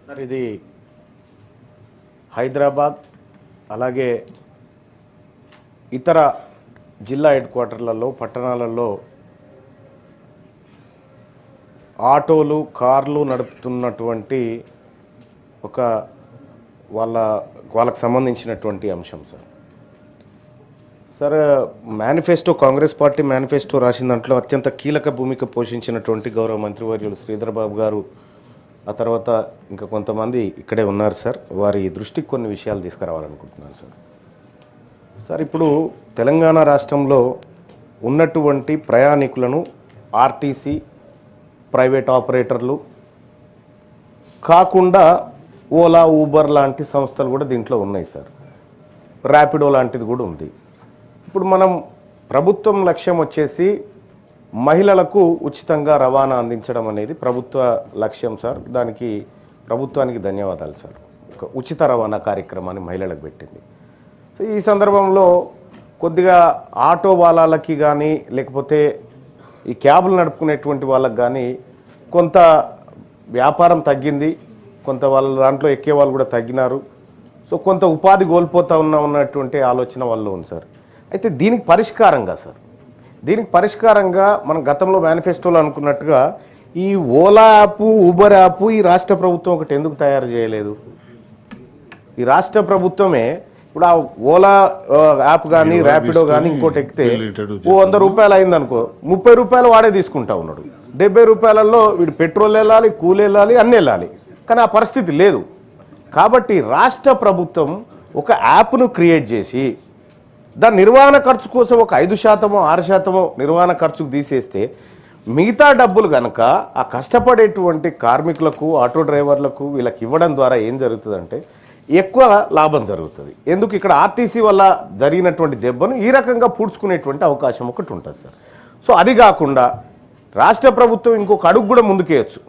Sir ఇది హైదరాబాద్ అలాగే ఇతర జిల్లా హెడ్ క్వార్టర్లలో పట్టణాలలో ఆటోలు కార్లు నడుపుతున్నటువంటి ఒక వాళ్ళకు సంబంధించినటువంటి అంశం sir manifesto Congress party manifesto రాసిన దాంట్లో అత్యంత కీలక భూమిక పోషించినటువంటి గౌరవ మంత్రివర్యులు శ్రీధర్ బాబు గారు ఆ తర్వాత ఇంకా కొంతమంది ఇక్కడే ఉన్నారు సార్ వారి దృష్టికి కొన్ని విషయాలు తీసుకురావాలనుకుంటున్నాను సార్ ఇప్పుడు తెలంగాణ రాష్ట్రంలో ఉన్నటువంటి ప్రయాణికులను ఆర్టీసీ ప్రైవేట్ ఆపరేటర్లు కాకుండా ఓలా ఊబర్ లాంటి సంస్థలు కూడా దీంట్లో ఉన్నాయి సార్. ర్యాపిడో లాంటిది కూడా ఉంది. ఇప్పుడు మనం ప్రభుత్వం లక్ష్యం వచ్చేసి మహిళలకు ఉచితంగా రవాణా అందించడం అనేది ప్రభుత్వ లక్ష్యం సార్. దానికి ప్రభుత్వానికి ధన్యవాదాలు సార్. ఒక ఉచిత రవాణా కార్యక్రమాన్ని మహిళలకు పెట్టింది. సో ఈ సందర్భంలో కొద్దిగా ఆటో వాళ్ళకి కానీ లేకపోతే ఈ క్యాబులు నడుపుకునేటువంటి వాళ్ళకి కానీ కొంత వ్యాపారం తగ్గింది, కొంత వాళ్ళ దాంట్లో ఎక్కే వాళ్ళు కూడా తగ్గినారు. సో కొంత ఉపాధి కోల్పోతా ఉన్నటువంటి ఆలోచన వాళ్ళు ఉంది సార్. అయితే దీనికి పరిష్కారంగా మనం గతంలో మేనిఫెస్టోలో అనుకున్నట్టుగా ఈ ఓలా యాప్ ఊబర్ యాప్ ఈ రాష్ట్ర ప్రభుత్వం ఒకటి ఎందుకు తయారు చేయలేదు? ఈ రాష్ట్ర ప్రభుత్వమే ఇప్పుడు ఆ ఓలా యాప్ కానీ ర్యాపిడో కానీ ఇంకోటి ఎక్కితే 100 రూపాయలు అయిందనుకో 30 రూపాయలు వాడే తీసుకుంటా ఉన్నాడు. 70 రూపాయలలో వీడు పెట్రోల్ వెళ్ళాలి, కూలి వెళ్ళాలి, అన్నీ వెళ్ళాలి. కానీ ఆ పరిస్థితి లేదు. కాబట్టి రాష్ట్ర ప్రభుత్వం ఒక యాప్ను క్రియేట్ చేసి దాని నిర్వహణ ఖర్చు కోసం ఒక 5%, 6% నిర్వహణ ఖర్చుకు తీసేస్తే మిగతా డబ్బులు కనుక ఆ కష్టపడేటువంటి కార్మికులకు, ఆటో డ్రైవర్లకు వీళ్ళకి ఇవ్వడం ద్వారా ఏం జరుగుతుందంటే ఎక్కువ లాభం జరుగుతుంది. ఎందుకు ఇక్కడ ఆర్టీసీ వల్ల జరిగినటువంటి దెబ్బను ఈ రకంగా పూడ్చుకునేటువంటి అవకాశం ఒకటి ఉంటుంది సార్. సో అది కాకుండా రాష్ట్ర ప్రభుత్వం ఇంకొక అడుగు కూడా ముందుకేయచ్చు.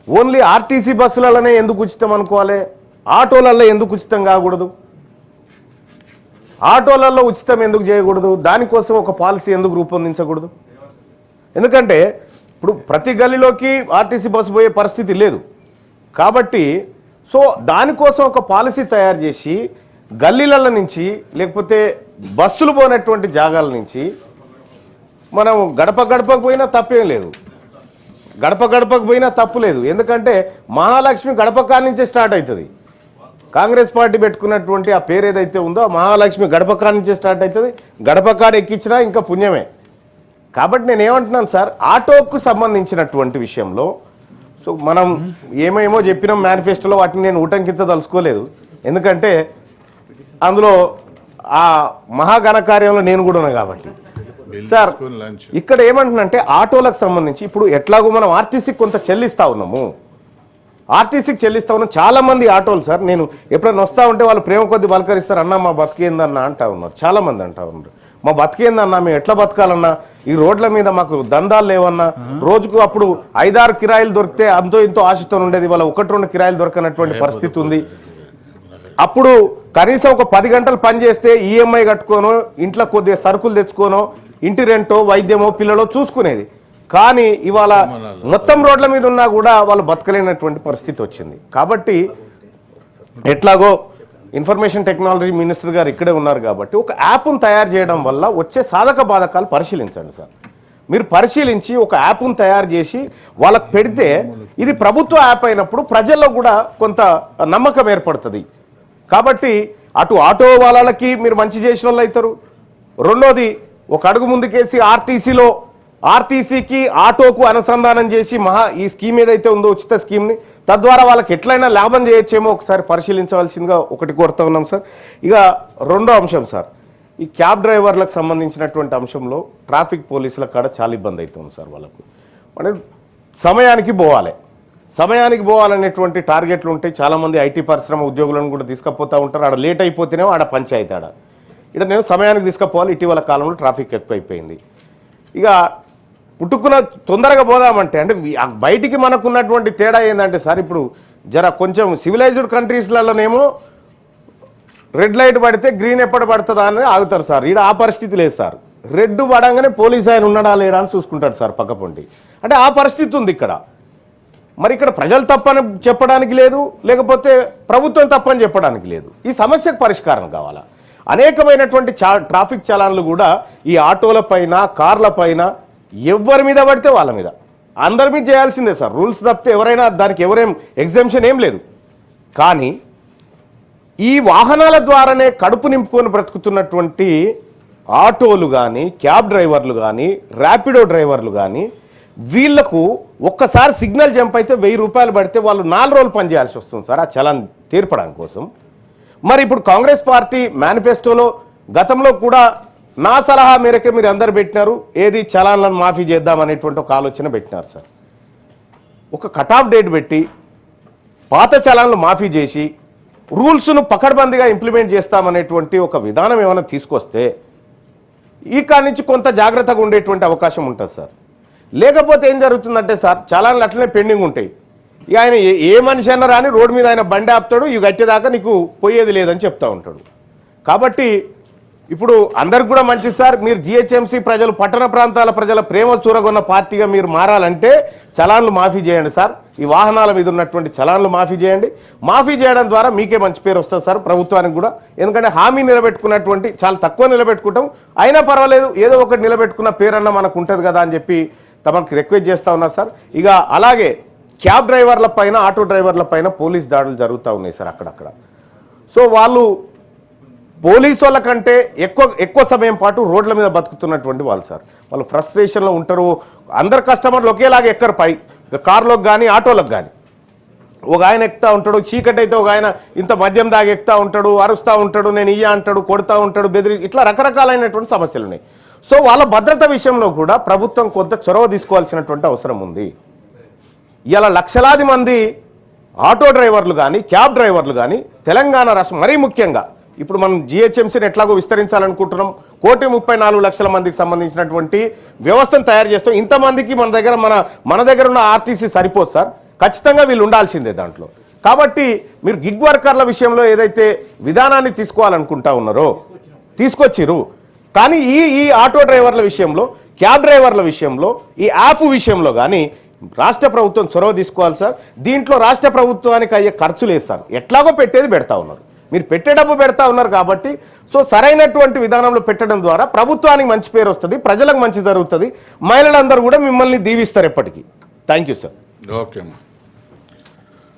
ఓన్లీ ఆర్టీసీ బస్సులలోనే ఎందుకు ఉచితం అనుకోవాలి? ఆటోలలో ఎందుకు ఉచితం కాకూడదు? ఆటోలలో ఉచితం ఎందుకు చేయకూడదు? దానికోసం ఒక పాలసీ ఎందుకు రూపొందించకూడదు? ఎందుకంటే ఇప్పుడు ప్రతి గల్లీలోకి ఆర్టీసీ బస్సు పోయే పరిస్థితి లేదు. కాబట్టి సో దానికోసం ఒక పాలసీ తయారు చేసి గల్లీల నుంచి లేకపోతే బస్సులు పోయినటువంటి జాగాల నుంచి మనం గడపకు పోయినా తప్పేం లేదు, గడపకు పోయినా తప్పు లేదు. ఎందుకంటే మహాలక్ష్మి గడప నుంచే స్టార్ట్ అవుతుంది. కాంగ్రెస్ పార్టీ పెట్టుకున్నటువంటి ఆ పేరు ఏదైతే ఉందో మహాలక్ష్మి గడప నుంచే స్టార్ట్ అవుతుంది. గడప ఎక్కించినా ఇంకా పుణ్యమే. కాబట్టి నేను ఏమంటున్నాను సార్, ఆటోకు సంబంధించినటువంటి విషయంలో సో మనం ఏమేమో చెప్పినాం మేనిఫెస్టోలో, వాటిని నేను ఉటంకించదలుచుకోలేదు. ఎందుకంటే అందులో ఆ మహాఘనకార్యంలో నేను కూడా ఉన్నా కాబట్టి. సార్ ఇక్కడ ఏమంటున్నంటే ఆటోలకు సంబంధించి ఇప్పుడు ఎట్లాగో మనం ఆర్టీసీకి కొంత చెల్లిస్తా ఉన్నాము, చాలా మంది ఆటోలు సార్ నేను ఎప్పుడైనా వస్తూ ఉంటే వాళ్ళు ప్రేమ కొద్ది పలకరిస్తారు, అన్న మా బతికేందన్నా అంటా ఉన్నారు. చాలా మంది అంటా ఉన్నారు, మా బతికేందన్నా, మేము ఎట్లా బతకాలన్నా, ఈ రోడ్ల మీద మాకు దందాలు లేవన్నా, రోజుకు అప్పుడు 5-6 కిరాయిలు దొరికితే అంతో ఇంతో ఆశతో ఉండేది, వాళ్ళ 1-2 కిరాయిలు దొరకనటువంటి పరిస్థితి ఉంది. అప్పుడు కనీసం ఒక 10 గంటలు పని చేస్తే ఈఎంఐ కట్టుకోనో ఇంట్లో కొద్దిగా సరుకులు తెచ్చుకోనో ఇంటి రెంటో వైద్యమో పిల్లలో చూసుకునేది. కానీ ఇవాళ మొత్తం రోడ్ల మీద ఉన్నా కూడా వాళ్ళు బతకలేనటువంటి పరిస్థితి వచ్చింది. కాబట్టి ఎట్లాగో ఇన్ఫర్మేషన్ టెక్నాలజీ మినిస్టర్ గారు ఇక్కడే ఉన్నారు కాబట్టి ఒక యాప్ను తయారు చేయడం వల్ల వచ్చే సాధక బాధకాలు పరిశీలించండి సార్. మీరు పరిశీలించి ఒక యాప్ను తయారు చేసి వాళ్ళకు పెడితే ఇది ప్రభుత్వ యాప్ అయినప్పుడు ప్రజల్లో కూడా కొంత నమ్మకం ఏర్పడుతుంది. కాబట్టి అటు ఆటో వాళ్ళకి మీరు మంచి చేసిన వాళ్ళు అవుతారు. రెండోది ఒక అడుగు ముందుకేసి ఆర్టీసీకి ఆటోకు అనుసంధానం చేసి ఈ స్కీమ్ ఏదైతే ఉందో ఉచిత స్కీమ్ని తద్వారా వాళ్ళకి ఎట్లయినా లాభం చేయొచ్చేమో ఒకసారి పరిశీలించవలసిందిగా ఒకటి కోరుతా ఉన్నాం సార్. ఇక రెండో అంశం సార్, ఈ క్యాబ్ డ్రైవర్లకు సంబంధించినటువంటి అంశంలో ట్రాఫిక్ పోలీసుల కాడ చాలా ఇబ్బంది అవుతుంది సార్. వాళ్ళకు అంటే సమయానికి పోవాలనేటువంటి టార్గెట్లు ఉంటాయి. చాలామంది ఐటీ పరిశ్రమ ఉద్యోగులను కూడా తీసుకుపోతూ ఉంటారు. ఆడ లేట్ అయిపోతేనే ఆడ పంచాయతీ ఇక్కడ నేను సమయానికి తీసుకుపోవాలి. ఇటీవల కాలంలో ట్రాఫిక్ ఎక్కువైపోయింది. ఇక పుట్టుకున్న తొందరగా పోదామంటే అంటే బయటికి మనకున్నటువంటి తేడా ఏంటంటే సార్, ఇప్పుడు కొంచెం సివిలైజ్డ్ కంట్రీస్లలోనేమో రెడ్ లైట్ పడితే గ్రీన్ ఎప్పుడు పడుతుందా అని ఆగుతారు సార్. ఈడ ఆ పరిస్థితి లేదు సార్. రెడ్ పడంగానే పోలీస్ ఆయన ఉన్నాడా లేడా అని చూసుకుంటాడు సార్ పక్కపొంటి. అంటే ఆ పరిస్థితి ఉంది ఇక్కడ. మరి ఇక్కడ ప్రజలు తప్పని చెప్పడానికి లేదు, లేకపోతే ప్రభుత్వం తప్పని చెప్పడానికి లేదు. ఈ సమస్యకు పరిష్కారం కావాలా. అనేకమైనటువంటి ట్రాఫిక్ చలాన్లు కూడా ఈ ఆటోల పైన, కార్ల పైన ఎవరి మీద పడితే వాళ్ళ మీద, అందరి మీద చేయాల్సిందే సార్. రూల్స్ తప్పితే ఎవరైనా దానికి ఎవరేం ఎగ్జామ్షన్ ఏం లేదు. కానీ ఈ వాహనాల ద్వారానే కడుపు నింపుకొని బ్రతుకుతున్నటువంటి ఆటోలు కానీ, క్యాబ్ డ్రైవర్లు కానీ, ర్యాపిడో డ్రైవర్లు కానీ, వీళ్లకు ఒక్కసారి సిగ్నల్ జంప్ అయితే 1000 రూపాయలు పడితే వాళ్ళు 4 రోజులు పనిచేయాల్సి వస్తుంది సార్ ఆ చలాన్ తీర్పడానికి కోసం. మరి ఇప్పుడు కాంగ్రెస్ పార్టీ మేనిఫెస్టోలో గతంలో కూడా నా సలహా మేరకే మీరు అందరు పెట్టినారు, ఏది చలాన్లను మాఫీ చేద్దామనేటువంటి ఒక ఆలోచన పెట్టినారు సార్. ఒక కటాఫ్ డేట్ పెట్టి పాత చలాన్లు మాఫీ చేసి రూల్స్ను పకడ్బందీగా ఇంప్లిమెంట్ చేస్తామనేటువంటి ఒక విధానం ఏమైనా తీసుకొస్తే ఇక నుంచి కొంత జాగ్రత్తగా ఉండేటువంటి అవకాశం ఉంటుంది సార్. లేకపోతే ఏం జరుగుతుందంటే సార్, చలాన్లు అట్లనే పెండింగ్ ఉంటాయి. ఇక ఆయన ఏ మనిషి అన్నా రాని రోడ్డు మీద ఆయన బండి ఆపుతాడు, ఇవి కట్టేదాకా నీకు పోయేది లేదని చెప్తా ఉంటాడు. కాబట్టి ఇప్పుడు అందరికి కూడా మంచి సార్, మీరు జిహెచ్ఎంసీ ప్రజలు, పట్టణ ప్రాంతాల ప్రజల ప్రేమ చూరగొన్న పార్టీగా మీరు మారాలంటే చలాన్లు మాఫీ చేయండి సార్. ఈ వాహనాల మీద ఉన్నటువంటి చలాన్లు మాఫీ చేయండి. మాఫీ చేయడం ద్వారా మీకే మంచి పేరు వస్తుంది సార్, ప్రభుత్వానికి కూడా. ఎందుకంటే హామీ నిలబెట్టుకున్నటువంటి చాలా తక్కువ నిలబెట్టుకుంటాం, అయినా పర్వాలేదు ఏదో ఒకటి నిలబెట్టుకున్న పేరన్నా మనకు ఉంటుంది కదా అని చెప్పి తమకు రిక్వెస్ట్ చేస్తూ ఉన్నా సార్. ఇక అలాగే క్యాబ్ డ్రైవర్ల పైన, ఆటో డ్రైవర్ల పైన పోలీస్ దాడులు జరుగుతూ ఉన్నాయి సార్ అక్కడక్కడ. సో వాళ్ళు పోలీసు వాళ్ళ కంటే ఎక్కువ సమయం పాటు రోడ్ల మీద బతుకుతున్నటువంటి వాళ్ళు సార్. వాళ్ళు ఫ్రస్ట్రేషన్లో ఉంటారు. అందరు కస్టమర్లు ఒకేలాగా ఎక్కరు పై కార్లోకి కానీ ఆటోలకు కానీ. ఒక ఆయన ఎక్కుతా ఉంటాడు, చీకటి అయితే ఒక ఆయన ఇంత మద్యం దాగి ఎక్కుతా ఉంటాడు, అరుస్తూ ఉంటాడు, నేను ఇయ్య అంటాడు, కొడుతూ ఉంటాడు, బెదిరి, ఇట్లా రకరకాలైనటువంటి సమస్యలు ఉన్నాయి. సో వాళ్ళ భద్రత విషయంలో కూడా ప్రభుత్వం కొంత చొరవ తీసుకోవాల్సినటువంటి అవసరం ఉంది. ఇలా లక్షలాది మంది ఆటో డ్రైవర్లు కానీ, క్యాబ్ డ్రైవర్లు కానీ తెలంగాణ రాష్ట్రం, మరీ ముఖ్యంగా ఇప్పుడు మనం జిహెచ్ఎంసీని ఎట్లాగో విస్తరించాలనుకుంటున్నాం, 1,34,00,000 మందికి సంబంధించినటువంటి వ్యవస్థను తయారు చేస్తాం. ఇంతమందికి మన దగ్గర ఉన్న ఆర్టీసీ సరిపోదు సార్, ఖచ్చితంగా వీళ్ళు ఉండాల్సిందే దాంట్లో. కాబట్టి మీరు గిగ్ వర్కర్ల విషయంలో ఏదైతే విధానాన్ని తీసుకోవాలనుకుంటా ఉన్నారో తీసుకొచ్చిరు. కానీ ఈ ఆటో డ్రైవర్ల విషయంలో, క్యాబ్ డ్రైవర్ల విషయంలో, ఈ యాప్ విషయంలో కానీ రాష్ట్ర ప్రభుత్వం చొరవ తీసుకోవాలి సార్. దీంట్లో రాష్ట్ర ప్రభుత్వానికి అయ్యే ఖర్చులు వేస్తారు, ఎట్లాగో పెట్టేది పెడతా ఉన్నారు. మీరు పెట్టే డబ్బు పెడతా ఉన్నారు కాబట్టి సో సరైనటువంటి విధానంలో పెట్టడం ద్వారా ప్రభుత్వానికి మంచి పేరు వస్తుంది, ప్రజలకు మంచి జరుగుతుంది, మహిళలందరూ కూడా మిమ్మల్ని దీవిస్తారు ఎప్పటికీ. Thank you sir. ఓకే అమ్మా.